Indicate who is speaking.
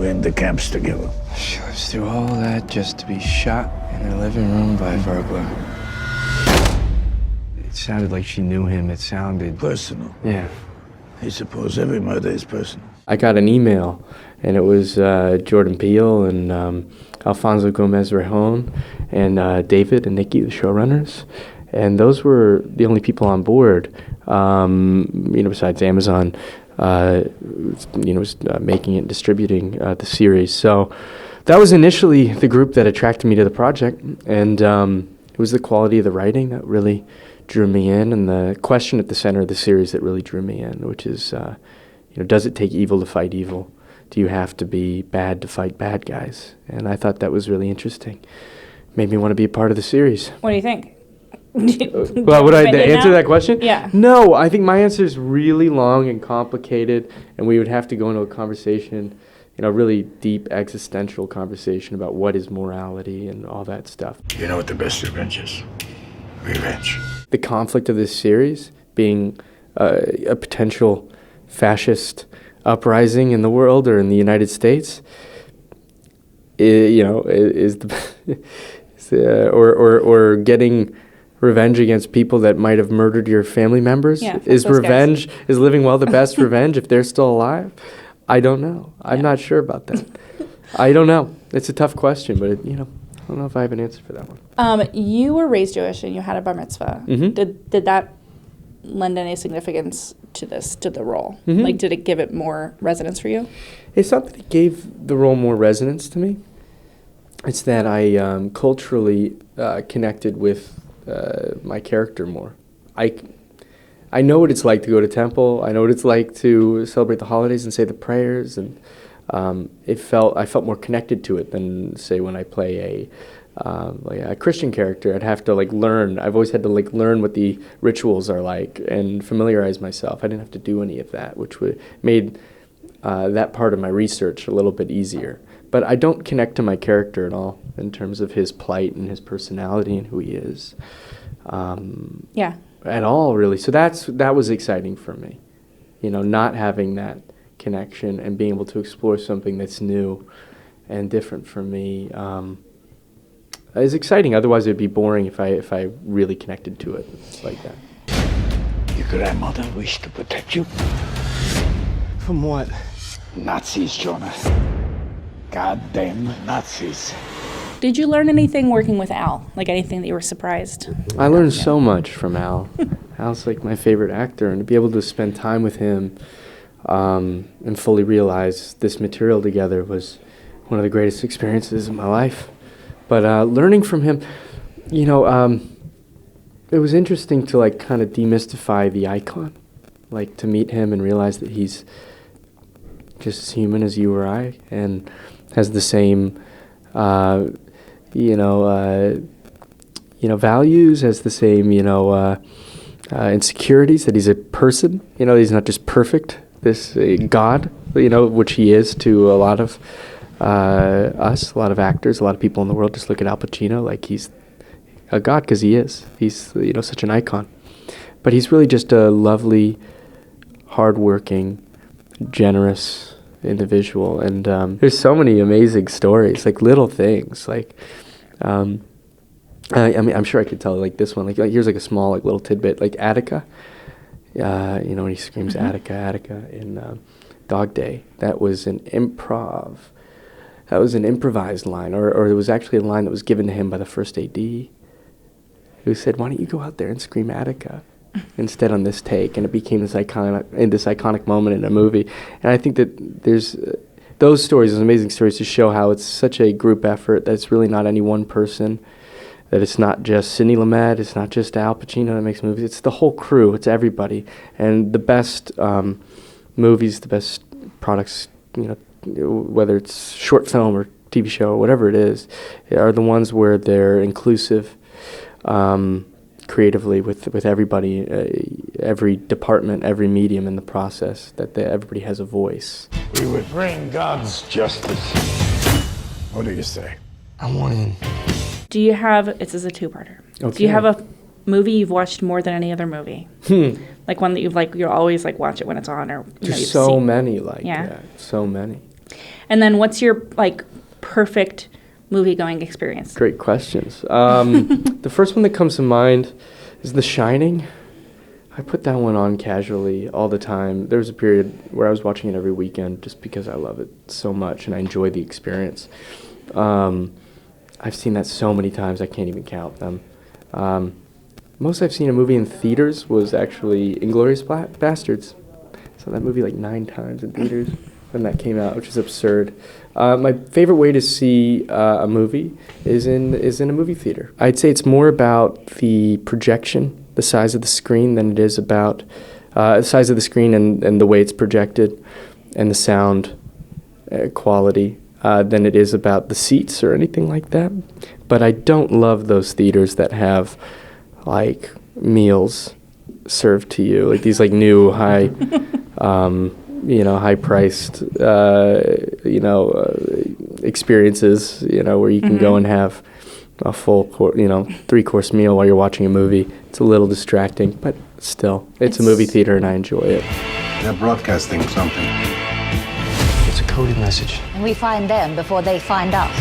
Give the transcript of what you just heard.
Speaker 1: We're in the camps together.
Speaker 2: She lives through all that just to be shot in her living room by a burglar. It sounded like she knew him. It sounded...
Speaker 1: Personal.
Speaker 2: Yeah.
Speaker 1: I suppose every murder is personal.
Speaker 3: I got an email, and it was Jordan Peele and Alfonso Gomez-Rejon and David and Nikki, the showrunners. And those were the only people on board, besides Amazon, was making and distributing the series. So that was initially the group that attracted me to the project, and it was the quality of the writing that really drew me in, and the question at the center of the series that really drew me in, which is, does it take evil to fight evil? Do you have to be bad to fight bad guys? And I thought that was really interesting. Made me want to be a part of the series.
Speaker 4: What do you think?
Speaker 3: Well, would I answer that question?
Speaker 4: Yeah.
Speaker 3: No, I think my answer is really long and complicated, and we would have to go into a conversation, really deep existential conversation about what is morality and all that stuff.
Speaker 1: You know what the best revenge is? Revenge.
Speaker 3: The conflict of this series being a potential fascist uprising in the world or in the United States, or getting revenge against people that might have murdered your family members.
Speaker 4: Yeah,
Speaker 3: Is living well the best revenge if they're still alive? I don't know. I'm not sure about that. I don't know. It's a tough question, but I don't know if I have an answer for that one.
Speaker 4: You were raised Jewish and you had a bar mitzvah.
Speaker 3: Mm-hmm.
Speaker 4: Did that lend any significance to the role?
Speaker 3: Mm-hmm.
Speaker 4: Like, did it give it more resonance for you?
Speaker 3: It's not that it gave the role more resonance to me. It's that I culturally connected with my character more. I know what it's like to go to temple. I know what it's like to celebrate the holidays and say the prayers, and I felt more connected to it than, say, when I play a Christian character. I'd have to learn. I've always had to learn what the rituals are like and familiarize myself. I didn't have to do any of that, which made that part of my research a little bit easier. But I don't connect to my character at all in terms of his plight and his personality and who he is.
Speaker 4: Yeah.
Speaker 3: At all, really. So that was exciting for me, not having that connection and being able to explore something that's new and different for me is exciting. Otherwise, it'd be boring if I really connected to it like that.
Speaker 1: Your grandmother wished to protect you.
Speaker 2: From what?
Speaker 1: Nazis, Jonah. Goddamn Nazis.
Speaker 4: Did you learn anything working with Al? Like anything that you were surprised?
Speaker 3: I learned so much from Al. Al's my favorite actor, and to be able to spend time with him and fully realize this material together was one of the greatest experiences of my life. But learning from him, it was interesting to kind of demystify the icon, to meet him and realize that he's just as human as you or I, and has the same, values, has the same, insecurities, that he's a person, he's not just perfect, this God, which he is to a lot of us, a lot of actors, a lot of people in the world. Just look at Al Pacino, he's a God because he is. He's, such an icon. But he's really just a lovely, hardworking, generous individual. And there's so many amazing stories, little things, I'm sure I could tell this one. Here's a small little tidbit. Attica, when he screams Attica, Attica in Dog Day. That was an improvised line, or it was actually a line that was given to him by the first AD, who said, "Why don't you go out there and scream Attica instead on this take?" And it became this iconic moment in a movie. And I think that there's those stories, those amazing stories, to show how it's such a group effort, that it's really not any one person, that it's not just Sidney Lumet, it's not just Al Pacino that makes movies, it's the whole crew, it's everybody. And the best movies, the best products, whether it's short film or TV show or whatever it is, are the ones where they're inclusive creatively with everybody, every department, every medium in the process, that everybody has a voice.
Speaker 1: We would bring God's justice. What do you say?
Speaker 2: I want in.
Speaker 4: Do you have, this is a two-parter.
Speaker 3: Okay.
Speaker 4: Do you have a movie you've watched more than any other movie? Like one that you've you'll always watch it when it's on, or
Speaker 3: There's
Speaker 4: you've
Speaker 3: so
Speaker 4: seen.
Speaker 3: many
Speaker 4: Yeah.
Speaker 3: that. So many.
Speaker 4: And then what's your like perfect movie going experience?
Speaker 3: Great questions. The first one that comes to mind is The Shining. I put that one on casually all the time. There was a period where I was watching it every weekend just because I love it so much and I enjoy the experience. I've seen that so many times I can't even count them. Most I've seen a movie in theaters was actually Inglourious Bastards. Saw that movie like 9 times in theaters when that came out, which is absurd. My favorite way to see a movie is in a movie theater. I'd say it's more about the projection, the size of the screen, than it is about the size of the screen and the way it's projected and the sound quality than it is about the seats or anything like that. But I don't love those theaters that have like meals served to you, like these like new high high-priced, experiences, where you can go and have a full, 3-course meal while you're watching a movie. It's a little distracting, but still, it's a movie theater and I enjoy it.
Speaker 5: They're broadcasting something.
Speaker 2: It's a coded message.
Speaker 6: And we find them before they find us.